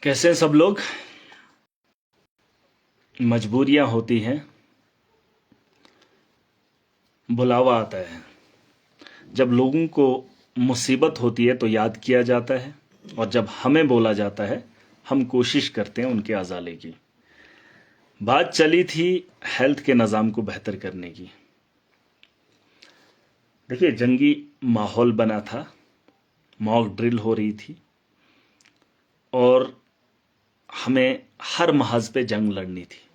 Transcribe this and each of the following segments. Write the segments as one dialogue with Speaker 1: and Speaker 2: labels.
Speaker 1: कैसे सब लोग। मजबूरियां होती हैं, बुलावा आता है। जब लोगों को मुसीबत होती है तो याद किया जाता है, और जब हमें बोला जाता है हम कोशिश करते हैं उनके अजाले की। बात चली थी हेल्थ के निज़ाम को बेहतर करने की। देखिए, जंगी माहौल बना था, मॉक ड्रिल हो रही थी, और हमें हर महाज पे जंग लड़नी थी।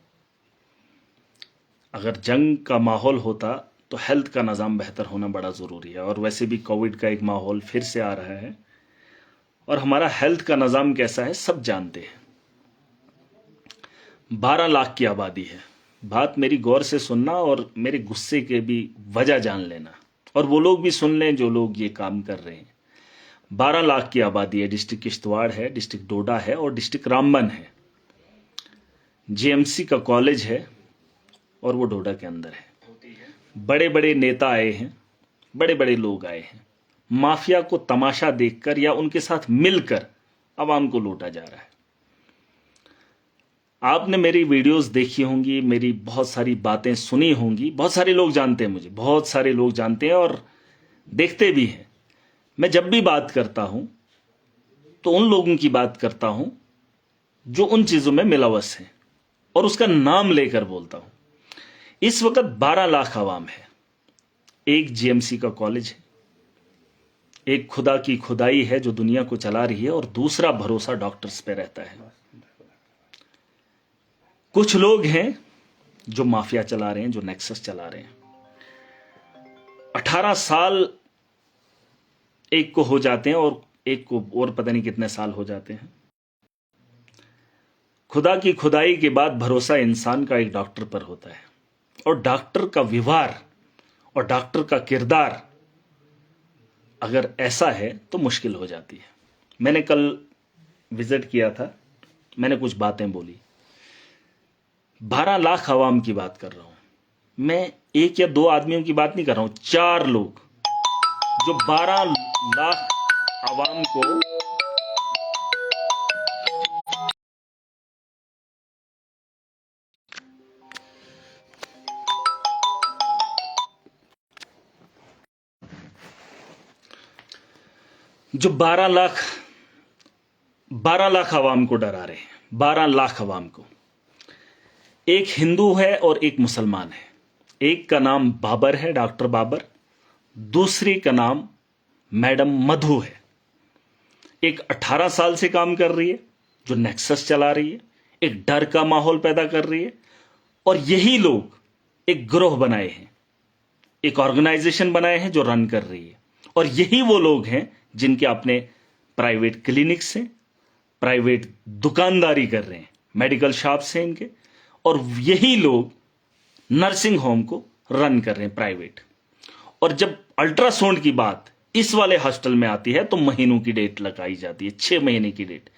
Speaker 1: अगर जंग का माहौल होता तो हेल्थ का निज़ाम बेहतर होना बड़ा ज़रूरी है। और वैसे भी कोविड का एक माहौल फिर से आ रहा है, और हमारा हेल्थ का निज़ाम कैसा है सब जानते हैं। 12 लाख की आबादी है। बात मेरी गौर से सुनना और मेरे गुस्से के भी वजह जान लेना, और वो लोग भी सुन लें जो लोग ये काम कर रहे हैं। 12 लाख की आबादी है। डिस्ट्रिक्ट किश्तवाड़ है, डिस्ट्रिक्ट डोडा है, और डिस्ट्रिक्ट रामबन है। जेएमसी का कॉलेज है, और वो डोडा के अंदर है। बड़े बड़े नेता आए हैं, बड़े बड़े लोग आए हैं। माफिया को तमाशा देखकर या उनके साथ मिलकर आवाम को लूटा जा रहा है। आपने मेरी वीडियोस देखी होंगी, मेरी बहुत सारी बातें सुनी होंगी। बहुत सारे लोग जानते हैं मुझे, बहुत सारे लोग जानते हैं और देखते भी हैं। मैं जब भी बात करता हूं तो उन लोगों की बात करता हूं जो उन चीजों में मिलवस हैं, और उसका नाम लेकर बोलता हूं। इस वक्त 12 लाख आवाम है। एक जीएमसी का कॉलेज है, एक खुदा की खुदाई है जो दुनिया को चला रही है, और दूसरा भरोसा डॉक्टर्स पे रहता है। कुछ लोग हैं जो माफिया चला रहे हैं, जो नेक्सस चला रहे हैं। 18 साल एक को हो जाते हैं, और एक को और पता नहीं कितने साल हो जाते हैं। खुदा की खुदाई के बाद भरोसा इंसान का एक डॉक्टर पर होता है, और डॉक्टर का व्यवहार और डॉक्टर का किरदार अगर ऐसा है तो मुश्किल हो जाती है। मैंने कल विजिट किया था, मैंने कुछ बातें बोली। 12 लाख आवाम की बात कर रहा हूं मैं, एक या दो आदमियों की बात नहीं कर रहा हूं। 4 लोग जो 12 लाख आवाम को जो 12 लाख आवाम को डरा रहे हैं। 12 लाख आवाम को। एक हिंदू है और एक मुसलमान है। एक का नाम बाबर है, डॉक्टर बाबर। दूसरी का नाम मैडम मधु है। एक 18 साल से काम कर रही है, जो नेक्सस चला रही है, एक डर का माहौल पैदा कर रही है। और यही लोग एक ग्रोह बनाए हैं, एक ऑर्गेनाइजेशन बनाए हैं जो रन कर रही है। और यही वो लोग हैं जिनके अपने प्राइवेट क्लिनिक्स हैं, प्राइवेट दुकानदारी कर रहे हैं, मेडिकल शॉप्स हैं इनके। और यही लोग नर्सिंग होम को रन कर रहे हैं, प्राइवेट। और जब अल्ट्रासाउंड की बात इस वाले हॉस्टल में आती है तो महीनों की डेट लगाई जाती है, 6 महीने की डेट।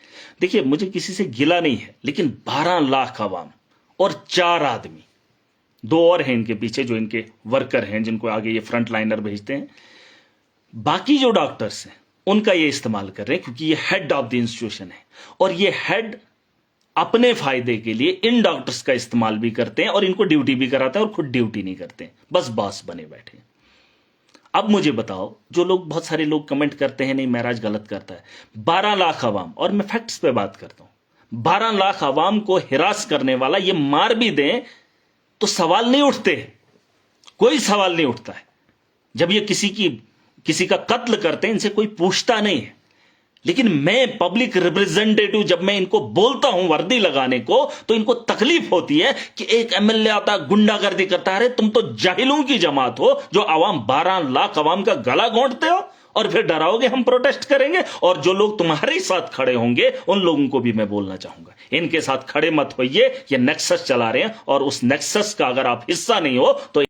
Speaker 1: देखिए, मुझे किसी से गिला नहीं है, लेकिन 12 लाख आवाम और 4 आदमी, 2 और हैं इनके पीछे जो इनके वर्कर हैं, जिनको आगे ये फ्रंट लाइनर भेजते हैं। बाकी जो डॉक्टर्स हैं उनका ये इस्तेमाल कर रहे हैं, क्योंकि ये हेड ऑफ द इंस्टीट्यूशन है। और ये हेड अपने फायदे के लिए इन डॉक्टर्स का इस्तेमाल भी करते हैं, और इनको ड्यूटी भी कराते हैं, और खुद ड्यूटी नहीं करते, बस बॉस बने बैठे। अब मुझे बताओ, जो लोग, बहुत सारे लोग कमेंट करते हैं नहीं महराज गलत करता है। 12 लाख आवाम, और मैं फैक्ट्स पे बात करता हूं, 12 लाख आवाम को हिरास करने वाला ये मार भी दें तो सवाल नहीं उठते, कोई सवाल नहीं उठता है। जब ये किसी का कत्ल करते हैं, इनसे कोई पूछता नहीं है। लेकिन मैं पब्लिक रिप्रेजेंटेटिव, जब मैं इनको बोलता हूं वर्दी लगाने को, तो इनको तकलीफ होती है कि एक एमएलए आता गुंडागर्दी करता है। अरे तुम तो जाहिलों की जमात हो, जो आवाम 12 लाख आवाम का गला घोंटते हो, और फिर डराओगे हम प्रोटेस्ट करेंगे। और जो लोग तुम्हारे साथ खड़े होंगे उन लोगों को भी मैं बोलना चाहूंगा, इनके साथ खड़े मत होइए। ये नेक्सस चला रहे हैं, और उस नेक्सस का अगर आप हिस्सा नहीं हो तो,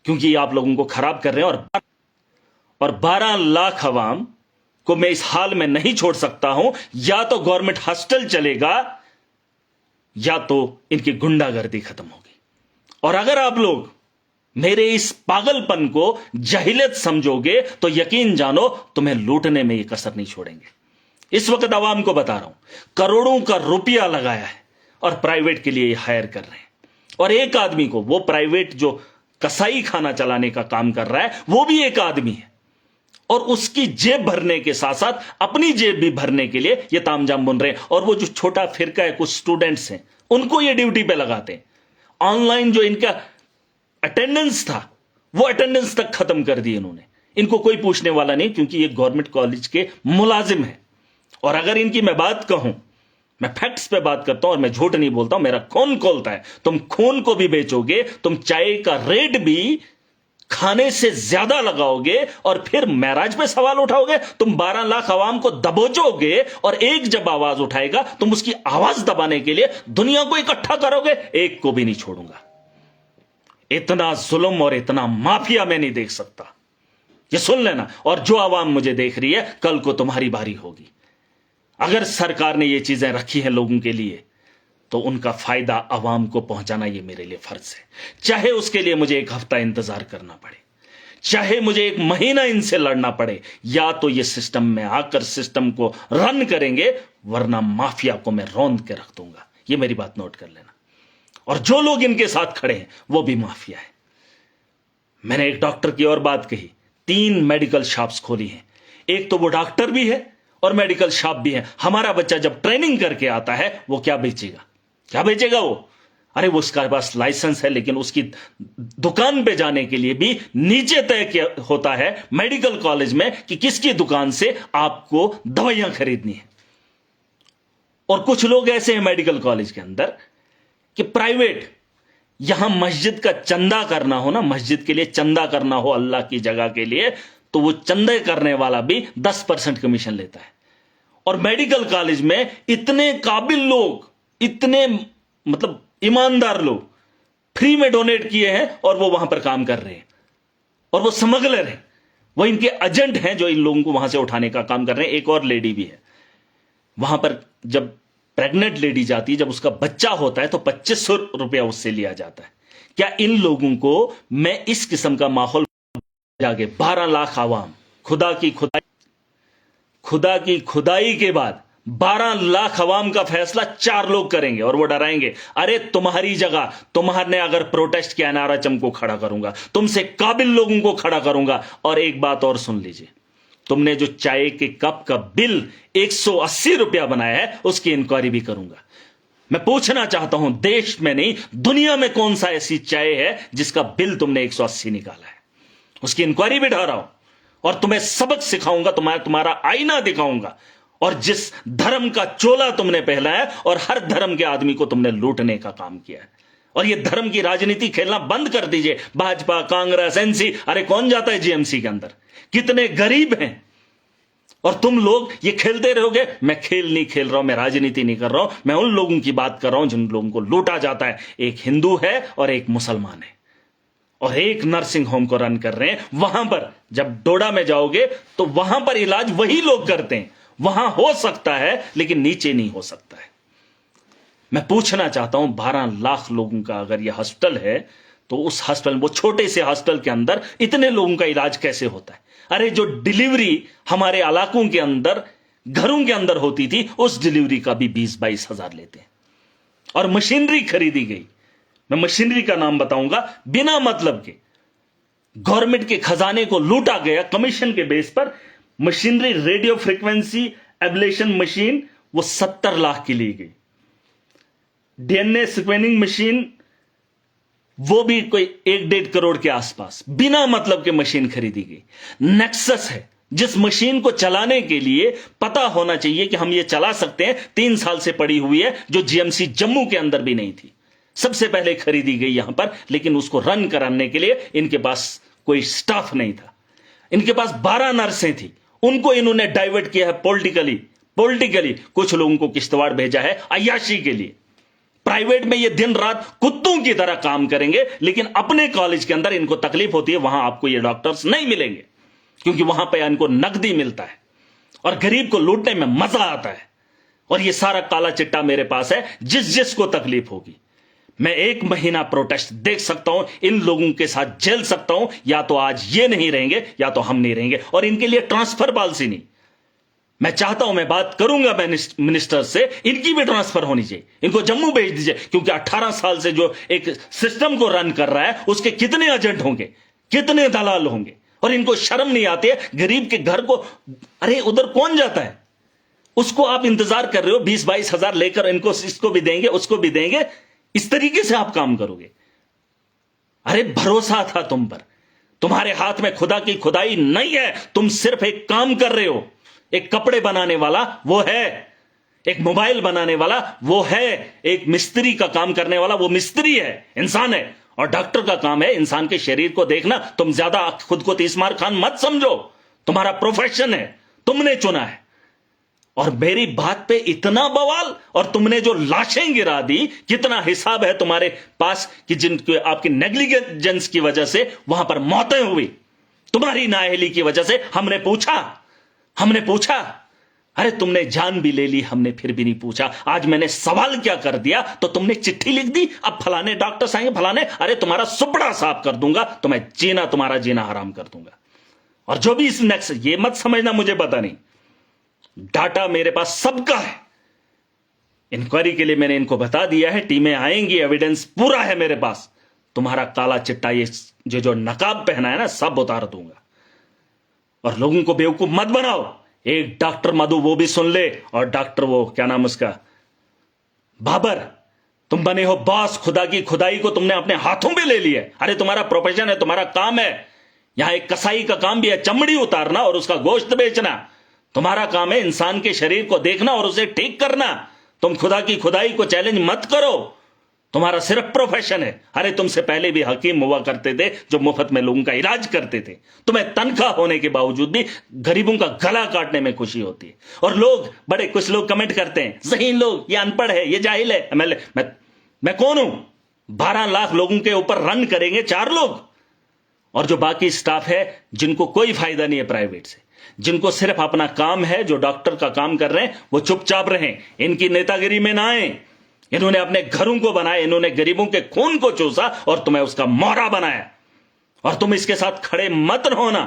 Speaker 1: क्योंकि आप लोगों को खराब कर रहे हैं। और 12 लाख आवाम को मैं इस हाल में नहीं छोड़ सकता हूं। या तो गवर्नमेंट हॉस्टल चलेगा, या तो इनकी गुंडागर्दी खत्म होगी। और अगर आप लोग मेरे इस पागलपन को जाहिलियत समझोगे तो यकीन जानो, तुम्हें लूटने में ये कसर नहीं छोड़ेंगे। इस वक्त आवाम को बता रहा हूं, करोड़ों का रुपया लगाया है और प्राइवेट के लिए हायर कर रहे हैं। और एक आदमी को, वो प्राइवेट जो कसाई खाना चलाने का काम कर रहा है, वो भी एक आदमी है, और उसकी जेब भरने के साथ साथ अपनी जेब भी भरने के लिए ये तामझाम बुन रहे हैं। और वो जो छोटा फिरका है, कुछ स्टूडेंट्स हैं, उनको ये ड्यूटी पे लगाते हैं। ऑनलाइन जो इनका अटेंडेंस था, वो अटेंडेंस तक खत्म कर दी इन्होंने। इनको कोई पूछने वाला नहीं, क्योंकि ये गवर्नमेंट कॉलेज के मुलाजिम है। और अगर इनकी मैं बात कहूं, मैं फैक्ट्स पे बात करता हूं और मैं झूठ नहीं बोलता हूं, मेरा खून खोलता है। तुम खून को भी बेचोगे, तुम चाय का रेट भी खाने से ज्यादा लगाओगे और फिर महराज पे सवाल उठाओगे। तुम 12 लाख अवाम को दबोचोगे और एक जब आवाज उठाएगा तुम उसकी आवाज दबाने के लिए दुनिया को इकट्ठा करोगे। एक को भी नहीं छोड़ूंगा। इतना जुल्म और इतना माफिया मैं नहीं देख सकता, ये सुन लेना। और जो आवाम मुझे देख रही है, कल को तुम्हारी बारी होगी। अगर सरकार ने ये चीजें रखी हैं लोगों के लिए, तो उनका फायदा आवाम को पहुंचाना ये मेरे लिए फर्ज है। चाहे उसके लिए मुझे 1 हफ्ता इंतजार करना पड़े, चाहे मुझे 1 महीना इनसे लड़ना पड़े, या तो ये सिस्टम में आकर सिस्टम को रन करेंगे, वरना माफिया को मैं रौंद के रख दूंगा। ये मेरी बात नोट कर लेना। और जो लोग इनके साथ खड़े हैं वो भी माफिया है। मैंने एक डॉक्टर की और बात कही, 3 मेडिकल शॉप्स खोली हैं। एक तो वो डॉक्टर भी है और मेडिकल शॉप भी है। हमारा बच्चा जब ट्रेनिंग करके आता है, वो क्या बेचेगा? क्या बेचेगा वो? अरे वो उसके पास लाइसेंस है, लेकिन उसकी दुकान पे जाने के लिए भी नीचे तय होता है मेडिकल कॉलेज में कि किसकी दुकान से आपको दवाइयां खरीदनी है। और कुछ लोग ऐसे हैं मेडिकल कॉलेज के अंदर कि प्राइवेट, यहां मस्जिद का चंदा करना हो ना, मस्जिद के लिए चंदा करना हो अल्लाह की जगह के लिए, तो वो चंदे करने वाला भी 10% कमीशन लेता है। और मेडिकल कॉलेज में इतने काबिल लोग, इतने मतलब ईमानदार लोग फ्री में डोनेट किए हैं और वो वहां पर काम कर रहे हैं। और वो स्मगलर हैं, वो इनके एजेंट हैं जो इन लोगों को वहां से उठाने का काम कर रहे हैं। एक और लेडी भी है वहां पर, जब प्रेग्नेंट लेडी जाती है, जब उसका बच्चा होता है, तो 2500 रुपया उससे लिया जाता है। क्या इन लोगों को मैं इस किस्म का माहौल जाके 12 लाख आवाम, खुदा की खुदाई के बाद 12 लाख अवाम का फैसला 4 लोग करेंगे और वो डराएंगे। अरे तुम्हारी जगह तुम्हारे अगर प्रोटेस्ट किया, नारा चमको खड़ा करूंगा, तुमसे काबिल लोगों को खड़ा करूंगा। और एक बात और सुन लीजिए, तुमने जो चाय के कप का बिल 180 रुपया बनाया है, उसकी इंक्वायरी भी करूंगा। मैं पूछना चाहता हूं, देश में नहीं दुनिया में कौन सा ऐसी चाय है जिसका बिल तुमने 180 निकाला है? उसकी इंक्वायरी भी ढा रहा हूं और तुम्हें सबक सिखाऊंगा, तुम्हारा आईना दिखाऊंगा। और जिस धर्म का चोला तुमने पहना है और हर धर्म के आदमी को तुमने लूटने का काम किया है। और ये धर्म की राजनीति खेलना बंद कर दीजिए। भाजपा, कांग्रेस, एनसी, अरे कौन जाता है जीएमसी के अंदर? कितने गरीब हैं और तुम लोग ये खेलते रहोगे। मैं खेल नहीं खेल रहा हूं, मैं राजनीति नहीं कर रहा हूं, मैं उन लोगों की बात कर रहा हूं जिन लोगों को लूटा जाता है। एक हिंदू है और एक मुसलमान है और एक नर्सिंग होम को रन कर रहे हैं। वहां पर जब डोडा में जाओगे तो वहां पर इलाज वही लोग करते हैं। वहां हो सकता है लेकिन नीचे नहीं हो सकता है। मैं पूछना चाहता हूं, 12 लाख लोगों का अगर यह हॉस्पिटल है, तो उस हॉस्पिटल, वो छोटे से हॉस्पिटल के अंदर इतने लोगों का इलाज कैसे होता है? अरे जो डिलीवरी हमारे इलाकों के अंदर, घरों के अंदर होती थी, उस डिलीवरी का भी 20-22 हजार लेते हैं। और मशीनरी खरीदी गई, मैं मशीनरी का नाम बताऊंगा, बिना मतलब के गवर्नमेंट के खजाने को लूटा गया कमीशन के बेस पर। Machinery, radio frequency ablation machine, वो 70 लाख की ली गई। डीएनए सिक्वेनिंग मशीन, वो भी कोई 1-1.5 करोड़ के आसपास, बिना मतलब के मशीन खरीदी गई। नेक्सस है, जिस मशीन को चलाने के लिए पता होना चाहिए कि हम ये चला सकते हैं, 3 साल से पड़ी हुई है, जो जीएमसी जम्मू के अंदर भी नहीं थी, सबसे पहले खरीदी गई यहां पर। लेकिन उसको रन कराने के लिए इनके पास कोई स्टाफ नहीं था। इनके पास 12 नर्सें थी, उनको इन्होंने डाइवर्ट किया है पॉलिटिकली। कुछ लोगों को किश्तवाड़ भेजा है अय्याशी के लिए। प्राइवेट में ये दिन रात कुत्तों की तरह काम करेंगे, लेकिन अपने कॉलेज के अंदर इनको तकलीफ होती है, वहां आपको ये डॉक्टर्स नहीं मिलेंगे, क्योंकि वहां पे इनको नकदी मिलता है और गरीब को लूटने में मजा आता है। और ये सारा काला चिट्टा मेरे पास है। जिसको तकलीफ होगी, मैं 1 महीना प्रोटेस्ट देख सकता हूं, इन लोगों के साथ झेल सकता हूं। या तो आज ये नहीं रहेंगे या तो हम नहीं रहेंगे। और इनके लिए ट्रांसफर पॉलिसी नहीं, मैं चाहता हूं, मैं बात करूंगा मिनिस्टर से, इनकी भी ट्रांसफर होनी चाहिए, इनको जम्मू भेज दीजिए, क्योंकि 18 साल से जो एक सिस्टम को रन कर रहा है उसके कितने एजेंट होंगे, कितने दलाल होंगे, और इनको शर्म नहीं आती है गरीब के घर को, अरे उधर कौन जाता है, उसको आप इंतजार कर रहे हो 20-22 हजार लेकर, इनको इसको भी देंगे उसको भी देंगे, इस तरीके से आप काम करोगे। अरे भरोसा था तुम पर, तुम्हारे हाथ में खुदा की खुदाई नहीं है, तुम सिर्फ एक काम कर रहे हो, एक कपड़े बनाने वाला वो है, एक मोबाइल बनाने वाला वो है, एक मिस्त्री का काम करने वाला वो मिस्त्री है, इंसान है, और डॉक्टर का काम है इंसान के शरीर को देखना। तुम ज्यादा खुद को तीसमार खान मत समझो, तुम्हारा प्रोफेशन है, तुमने चुना है। और मेरी बात पे इतना बवाल, और तुमने जो लाशें गिरा दी, कितना हिसाब है तुम्हारे पास कि जिनके आपकी नेग्लिजेंस की वजह से वहां पर मौतें हुई, तुम्हारी नाअहली की वजह से। हमने पूछा, अरे तुमने जान भी ले ली, हमने फिर भी नहीं पूछा। आज मैंने सवाल क्या कर दिया तो तुमने चिट्ठी लिख दी, अब फलाने डॉक्टर आएंगे फलाने, अरे तुम्हारा सुपड़ा साफ कर दूंगा, तुम्हारा जीना हराम कर दूंगा। और जो भी इस नेक्स्ट, ये मत समझना मुझे पता नहीं, डाटा मेरे पास सबका है, इंक्वायरी के लिए मैंने इनको बता दिया है, टीमें आएंगी, एविडेंस पूरा है मेरे पास। तुम्हारा काला चिट्टा ये जो नकाब पहना है ना, सब उतार दूंगा। और लोगों को बेवकूफ मत बनाओ। एक डॉक्टर मधु वो भी सुन ले, और डॉक्टर वो क्या नाम उसका, बाबर, तुम बने हो बॉस, खुदा की खुदाई को तुमने अपने हाथों में ले लिया। अरे तुम्हारा प्रोफेशन है, तुम्हारा काम है, यहां एक कसाई का काम भी है, चमड़ी उतारना और उसका गोश्त बेचना। तुम्हारा काम है इंसान के शरीर को देखना और उसे ठीक करना। तुम खुदा की खुदाई को चैलेंज मत करो, तुम्हारा सिर्फ प्रोफेशन है। अरे तुमसे पहले भी हकीम हुआ करते थे जो मुफ्त में लोगों का इलाज करते थे। तुम्हें तनख्वाह होने के बावजूद भी गरीबों का गला काटने में खुशी होती है। और लोग, बड़े कुछ लोग कमेंट करते हैं, ज़हीन लोग, ये अनपढ़ है, ये जाहिल है। मैं कौन हूं? 12 लाख लोगों के ऊपर रन करेंगे 4 लोग, और जो बाकी स्टाफ है जिनको कोई फायदा नहीं है प्राइवेट से, जिनको सिर्फ अपना काम है, जो डॉक्टर का काम कर रहे हैं, वो चुपचाप रहें, इनकी नेतागिरी में ना आए। इन्होंने अपने घरों को बनाया, इन्होंने गरीबों के खून को चूसा और तुम्हें उसका मोहरा बनाया, और तुम इसके साथ खड़े मत होना।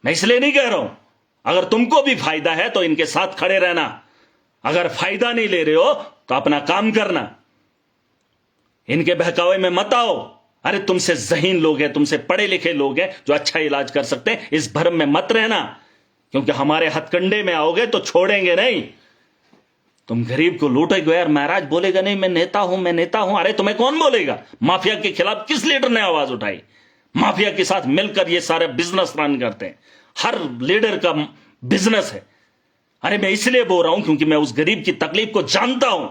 Speaker 1: मैं इसलिए नहीं कह रहा हूं, अगर तुमको भी फायदा है तो इनके साथ खड़े रहना, अगर फायदा नहीं ले रहे हो तो अपना काम करना, इनके बहकावे में मत आओ। अरे तुमसे ज़हीन लोग हैं, तुमसे पढ़े लिखे लोग हैं जो अच्छा इलाज कर सकते हैं, इस भरम में मत रहना, क्योंकि हमारे हथकंडे में आओगे तो छोड़ेंगे नहीं। तुम गरीब को लूटोगे। यार महाराज बोलेगा नहीं मैं नेता हूं, मैं नेता हूं। अरे तुम्हें कौन बोलेगा? माफिया के खिलाफ किस लीडर ने आवाज उठाई? माफिया के साथ मिलकर ये सारे बिजनेस रन करते हैं, हर लीडर का बिजनेस है। अरे मैं इसलिए बोल रहा हूं क्योंकि मैं उस गरीब की तकलीफ को जानता हूं,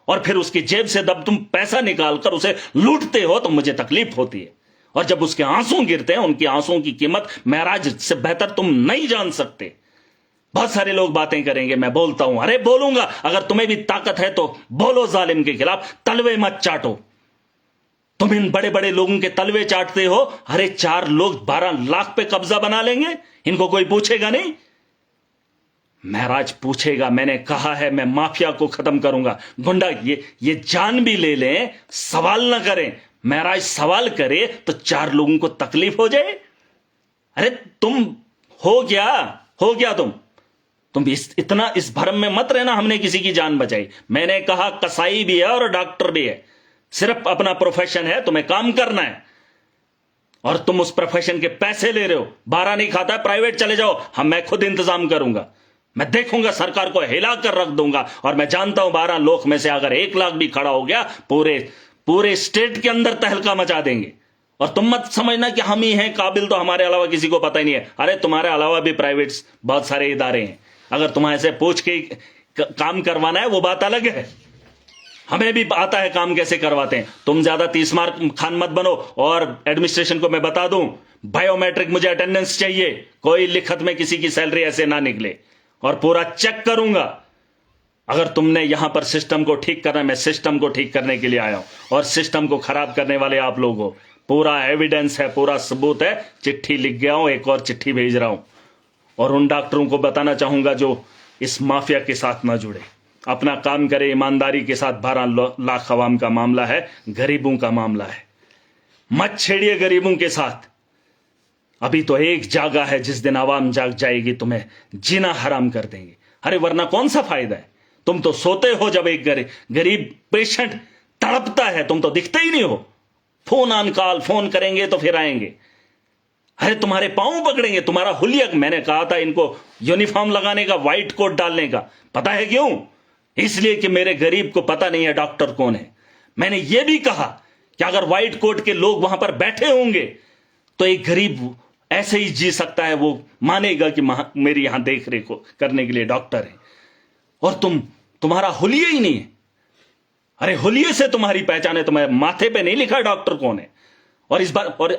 Speaker 1: और फिर उसकी जेब से जब तुम पैसा निकालकर उसे लूटते हो तो मुझे तकलीफ होती है। और जब उसके आंसू गिरते हैं, उनकी आंसुओं की कीमत महाराज से बेहतर तुम नहीं जान सकते। बहुत सारे लोग बातें करेंगे, मैं बोलता हूं, अरे बोलूंगा, अगर तुम्हें भी ताकत है तो बोलो जालिम के खिलाफ, तलवे मत चाटो। तुम इन बड़े बड़े लोगों के तलवे चाटते हो। अरे 4 लोग 12 लाख पे कब्जा बना लेंगे, इनको कोई पूछेगा नहीं? महाराज पूछेगा। मैंने कहा है मैं माफिया को खत्म करूंगा। गुंडा ये जान भी ले लें, सवाल ना करें। महाराज सवाल करे तो 4 लोगों को तकलीफ हो जाए। अरे तुम हो गया तुम इतना इस भरम में मत रहना हमने किसी की जान बचाई। मैंने कहा कसाई भी है और डॉक्टर भी है, सिर्फ अपना प्रोफेशन है, तुम्हें काम करना है, और तुम उस प्रोफेशन के पैसे ले रहे हो। 12 नहीं खाता है, प्राइवेट चले जाओ, मैं खुद इंतजाम करूंगा, मैं देखूंगा, सरकार को हिला कर रख दूंगा। और मैं जानता हूं 12 लाख में से अगर 1 लाख भी खड़ा हो गया, पूरे स्टेट के अंदर तहलका मचा देंगे। और तुम मत समझना कि हम ही हैं काबिल, तो हमारे अलावा किसी को पता ही नहीं है। अरे तुम्हारे अलावा भी प्राइवेट बहुत सारे इदारे हैं, अगर तुम्हारे से पूछ के काम करवाना है वो बात अलग है। हमें भी आता है काम कैसे करवाते हैं। तुम ज्यादा 30 मार्क खान मत बनो। और एडमिनिस्ट्रेशन को मैं बता दूं, बायोमेट्रिक मुझे अटेंडेंस चाहिए, कोई लिखत में किसी की सैलरी ऐसे ना निकले, और पूरा चेक करूंगा। अगर तुमने यहां पर सिस्टम को ठीक करना है, मैं सिस्टम को ठीक करने के लिए आया हूं, और सिस्टम को खराब करने वाले आप लोग हो। पूरा एविडेंस है, पूरा सबूत है, चिट्ठी लिख गया हूं, एक और चिट्ठी भेज रहा हूं। और उन डॉक्टरों को बताना चाहूंगा जो इस माफिया के साथ ना जुड़े, अपना काम करे ईमानदारी के साथ। 12 लाख अवाम का मामला है, गरीबों का मामला है, मत छेड़िए गरीबों के साथ। अभी तो एक जागा है, जिस दिन आवाम जाग जाएगी तुम्हें जीना हराम कर देंगे। अरे वरना कौन सा फायदा है? तुम तो सोते हो जब एक गरीब पेशेंट तड़पता है, तुम तो दिखते ही नहीं हो। फोन ऑन कॉल, फोन करेंगे तो फिर आएंगे। अरे तुम्हारे पांव पकड़ेंगे, तुम्हारा हुलिया। मैंने कहा था इनको यूनिफॉर्म लगाने का, व्हाइट कोट डालने का। पता है क्यों? इसलिए कि मेरे गरीब को पता नहीं है डॉक्टर कौन है। मैंने यह भी कहा कि अगर व्हाइट कोट के लोग वहां पर बैठे होंगे तो एक गरीब ऐसे ही जी सकता है, वो मानेगा कि मेरी यहां देख रेख करने के लिए डॉक्टर है। और तुम्हारा हुलिया ही नहीं है। अरे हुलिये से तुम्हारी पहचान है, तुम्हारे माथे पे नहीं लिखा डॉक्टर कौन है। और इस बार और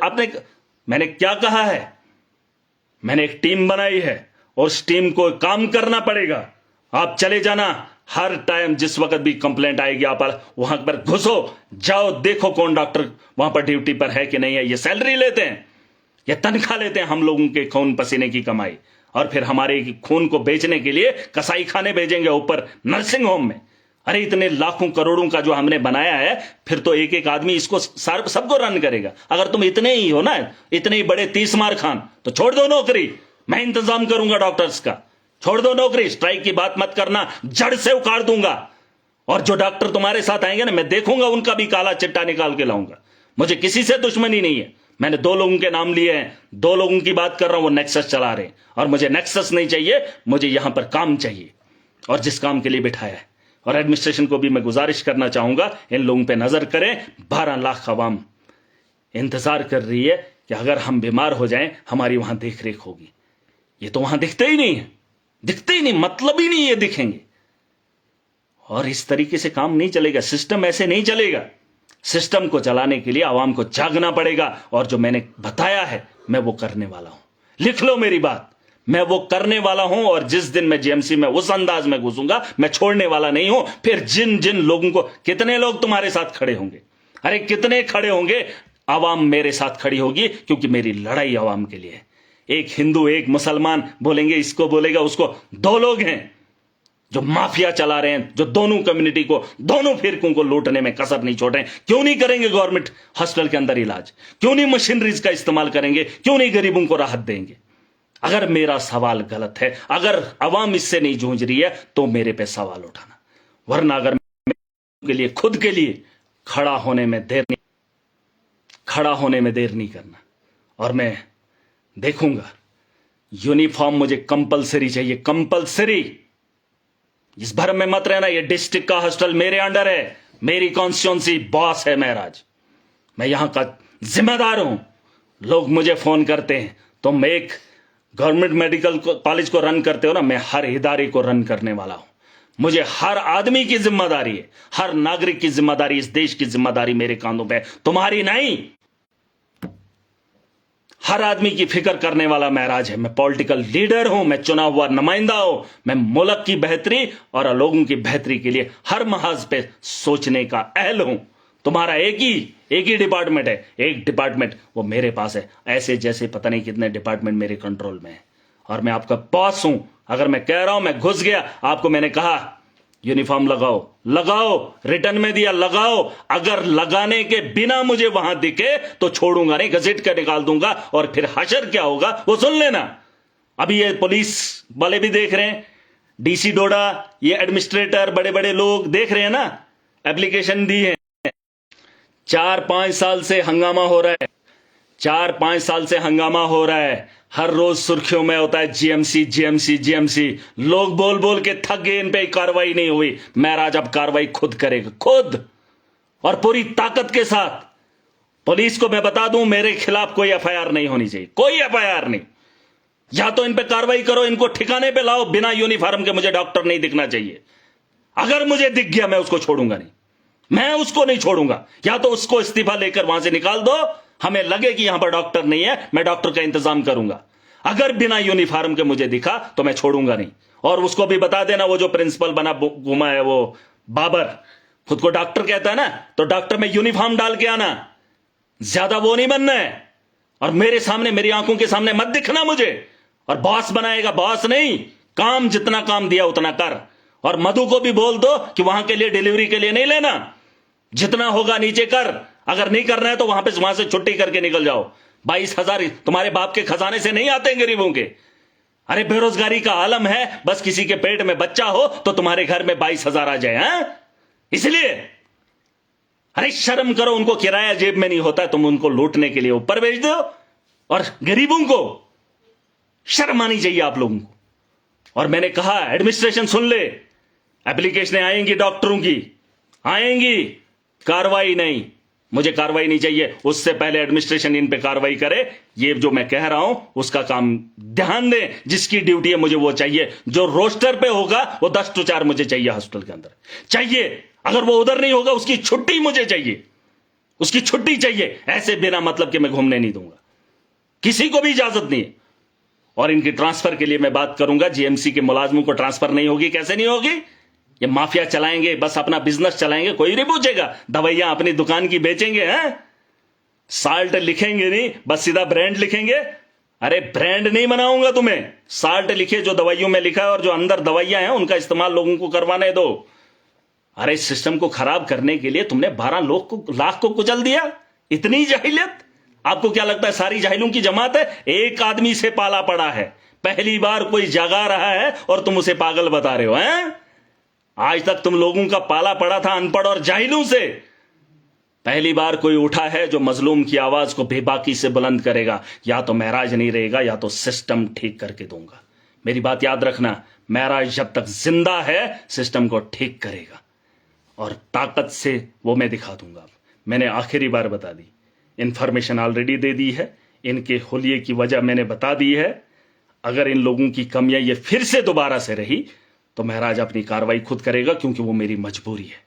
Speaker 1: मैंने क्या कहा है? मैंने एक टीम बनाई है और उस टीम को काम करना पड़ेगा। आप चले जाना, हर टाइम जिस वक्त भी कंप्लेंट आएगी आप वहां पर घुसो, जाओ, देखो कौन डॉक्टर वहां पर ड्यूटी पर है कि नहीं है। ये सैलरी लेते हैं, ये तनख्वाह लेते हैं हम लोगों के खून पसीने की कमाई, और फिर हमारे खून को बेचने के लिए कसाई खाने भेजेंगे, ऊपर नर्सिंग होम में। अरे इतने लाखों करोड़ों का जो हमने बनाया है, फिर तो एक एक आदमी इसको सबको रन करेगा। अगर तुम इतने ही हो ना, इतने ही बड़े 30 मार खान, तो छोड़ दो नौकरी, मैं इंतजाम करूंगा डॉक्टर्स का। छोड़ दो नौकरी, स्ट्राइक की बात मत करना, जड़ से उखाड़ दूंगा। और जो डॉक्टर तुम्हारे साथ आएंगे ना, मैं देखूंगा, उनका भी काला चिट्टा निकाल के लाऊंगा। मुझे किसी से दुश्मनी नहीं है। मैंने 2 लोगों के नाम लिए हैं, 2 लोगों की बात कर रहा हूं, वो नेक्सस चला रहे हैं। और मुझे नेक्सस नहीं चाहिए, मुझे यहां पर काम चाहिए, और जिस काम के लिए बिठाया है। और एडमिनिस्ट्रेशन को भी मैं गुजारिश करना चाहूंगा, इन लोगों पे नजर करें। 12 लाख अवाम इंतजार कर रही है कि अगर हम बीमार हो जाएं, हमारी वहां देख रेख होगी। ये तो वहां दिखते ही नहीं है, दिखते ही नहीं, मतलब ही नहीं ये दिखेंगे। और इस तरीके से काम नहीं चलेगा, सिस्टम ऐसे नहीं चलेगा। सिस्टम को चलाने के लिए आवाम को जागना पड़ेगा, और जो मैंने बताया है मैं वो करने वाला हूं। लिख लो मेरी बात, मैं वो करने वाला हूं। और जिस दिन मैं जीएमसी में उस अंदाज में घुसूंगा, मैं छोड़ने वाला नहीं हूं। फिर जिन जिन लोगों को, कितने लोग तुम्हारे साथ खड़े होंगे, अरे कितने खड़े होंगे, आवाम मेरे साथ खड़ी होगी, क्योंकि मेरी लड़ाई आवाम के लिए है। एक हिंदू एक मुसलमान बोलेंगे, इसको बोलेगा उसको, 2 लोग हैं जो माफिया चला रहे हैं, जो दोनों कम्युनिटी को, दोनों फिरकों को लूटने में कसर नहीं छोड़ रहे हैं। क्यों नहीं करेंगे गवर्नमेंट हॉस्पिटल के अंदर इलाज? क्यों नहीं मशीनरीज का इस्तेमाल करेंगे? क्यों नहीं गरीबों को राहत देंगे? अगर मेरा सवाल गलत है, अगर अवाम इससे नहीं जूझ रही है, तो मेरे पे सवाल उठाना। वरना अगर के लिए, खुद के लिए खड़ा होने में देर नहीं करना। और मैं देखूंगा, यूनिफॉर्म मुझे कंपलसरी चाहिए, कंपलसरी। इस भरम में मत रहना, ये डिस्ट्रिक्ट का हॉस्पिटल मेरे अंडर है, मेरी कॉन्स्टिट्यूंसी, बॉस है महराज, मैं यहां का जिम्मेदार हूं। लोग मुझे फोन करते हैं, तुम एक गवर्नमेंट मेडिकल कॉलेज को रन करते हो ना, मैं हर इदारे को रन करने वाला हूं। मुझे हर आदमी की जिम्मेदारी है, हर नागरिक की जिम्मेदारी, इस देश की जिम्मेदारी मेरे कांधों पे, तुम्हारी नहीं। हर आदमी की फिक्र करने वाला महराज है। मैं पॉलिटिकल लीडर हूं, मैं चुना हुआ नुमाइंदा हूं। मैं मुल्क की बेहतरी और लोगों की बेहतरी के लिए हर महाज पे सोचने का अहल हूं। तुम्हारा एक ही डिपार्टमेंट है, एक डिपार्टमेंट वो मेरे पास है, ऐसे जैसे पता नहीं कितने डिपार्टमेंट मेरे कंट्रोल में है। और मैं आपका बॉस हूं। अगर मैं कह रहा हूं, मैं घुस गया, आपको मैंने कहा यूनिफॉर्म लगाओ, रिटर्न में दिया, लगाओ। अगर लगाने के बिना मुझे वहां दिखे तो छोड़ूंगा नहीं, घसीट कर निकाल दूंगा। और फिर हशर क्या होगा वो सुन लेना। अभी ये पुलिस वाले भी देख रहे हैं, डीसी डोडा, ये एडमिनिस्ट्रेटर, बड़े बड़े लोग देख रहे हैं ना, एप्लीकेशन दी है। 4-5 साल से हंगामा हो रहा है, 4-5 साल से हंगामा हो रहा है। हर रोज सुर्खियों में होता है जीएमसी। लोग बोल बोल के थक गए, इन पे कार्रवाई नहीं हुई। महराज अब कार्रवाई खुद करेगा, खुद, और पूरी ताकत के साथ। पुलिस को मैं बता दूं, मेरे खिलाफ कोई एफआईआर नहीं होनी चाहिए, कोई एफआईआर नहीं। या तो इन पे कार्रवाई करो, इनको ठिकाने पे लाओ। बिना यूनिफॉर्म के मुझे डॉक्टर नहीं दिखना चाहिए। अगर मुझे दिख गया, मैं उसको छोड़ूंगा नहीं, मैं उसको नहीं छोड़ूंगा। या तो उसको इस्तीफा लेकर वहां से निकाल दो, हमें लगे कि यहां पर डॉक्टर नहीं है, मैं डॉक्टर का इंतजाम करूंगा। अगर बिना यूनिफॉर्म के मुझे दिखा तो मैं छोड़ूंगा नहीं। और उसको भी बता देना, वो जो प्रिंसिपल बना घुमा है, वो बाबर, खुद को डॉक्टर कहता है ना, तो डॉक्टर में यूनिफॉर्म डाल के आना, ज्यादा वो नहीं बनना है। और मेरे सामने, मेरी आंखों के सामने मत दिखना मुझे। और बॉस बनाएगा, बॉस नहीं, काम जितना काम दिया उतना कर। और मधु को भी बोल दो कि वहां के लिए, डिलीवरी के लिए नहीं लेना, जितना होगा नीचे कर। अगर नहीं करना है तो वहां से छुट्टी करके निकल जाओ। 22,000 तुम्हारे बाप के खजाने से नहीं आते गरीबों के। अरे बेरोजगारी का आलम है, बस किसी के पेट में बच्चा हो तो तुम्हारे घर में 22,000 आ जाए, हैं? इसलिए अरे शर्म करो, उनको किराया जेब में नहीं होता, तुम उनको लूटने के लिए ऊपर भेज दो। और गरीबों को शर्म आनी चाहिए आप लोगों को। और मैंने कहा एडमिनिस्ट्रेशन सुन ले, एप्लीकेशनें आएंगी डॉक्टरों की, आएंगी, कार्रवाई नहीं, मुझे कार्रवाई नहीं चाहिए, उससे पहले एडमिनिस्ट्रेशन इन पे कार्रवाई करे। ये जो मैं कह रहा हूं उसका काम ध्यान दें, जिसकी ड्यूटी है मुझे वो चाहिए, जो रोस्टर पे होगा वो 10 to 4 मुझे चाहिए, हॉस्पिटल के अंदर चाहिए। अगर वो उधर नहीं होगा उसकी छुट्टी मुझे चाहिए, उसकी छुट्टी चाहिए। ऐसे बिना मतलब के मैं घूमने नहीं दूंगा, किसी को भी इजाजत नहीं है। और इनकी ट्रांसफर के लिए मैं बात करूंगा, जीएमसी के मुलाजमों को ट्रांसफर नहीं होगी, कैसे नहीं होगी? ये माफिया चलाएंगे, बस अपना बिजनेस चलाएंगे, कोई नहीं पूछेगा, दवाइयां अपनी दुकान की बेचेंगे, हैं? साल्ट लिखेंगे नहीं, बस सीधा ब्रांड लिखेंगे। अरे ब्रांड नहीं बनाऊंगा तुम्हें, साल्ट लिखे जो दवाइयों में लिखा है, और जो अंदर दवाइयां हैं उनका इस्तेमाल लोगों को करवाने दो। अरे इस सिस्टम को खराब करने के लिए तुमने 12 लाख को कुचल दिया, इतनी जाहिलियत। आपको क्या लगता है सारी जाहिलों की जमात है? एक आदमी से पाला पड़ा है, पहली बार कोई जगा रहा है और तुम उसे पागल बता रहे हो, हैं? आज तक तुम लोगों का पाला पड़ा था अनपढ़ और जाहिलों से, पहली बार कोई उठा है जो मजलूम की आवाज को बेबाकी से बुलंद करेगा। या तो महराज नहीं रहेगा या तो सिस्टम ठीक करके दूंगा। मेरी बात याद रखना, महराज जब तक जिंदा है सिस्टम को ठीक करेगा, और ताकत से वो मैं दिखा दूंगा। मैंने आखिरी बार बता दी, इंफॉर्मेशन ऑलरेडी दे दी है, इनके हुलिये की वजह मैंने बता दी है। अगर इन लोगों की कमियां ये फिर से दोबारा से रही तो महराज अपनी कार्रवाई खुद करेगा, क्योंकि वो मेरी मजबूरी है।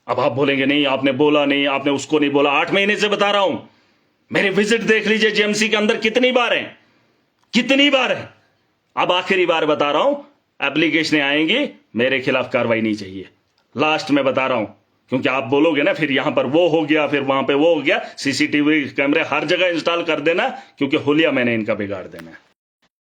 Speaker 1: अब आप बोलेंगे नहीं आपने बोला नहीं, आपने उसको नहीं बोला, 8 महीने से बता रहा हूं। मेरे विजिट देख लीजिए जीएमसी के अंदर कितनी बार है, कितनी बार है। अब आखिरी बार बता रहा हूं, एप्लीकेशनें आएंगी, मेरे खिलाफ कार्रवाई नहीं चाहिए। लास्ट में बता रहा हूं, क्योंकि आप बोलोगे ना फिर यहां पर वो हो गया, फिर वहां पे वो हो गया। सीसीटीवी कैमरे हर जगह इंस्टॉल कर देना, क्योंकि हुलिया मैंने इनका बिगाड़ देना है।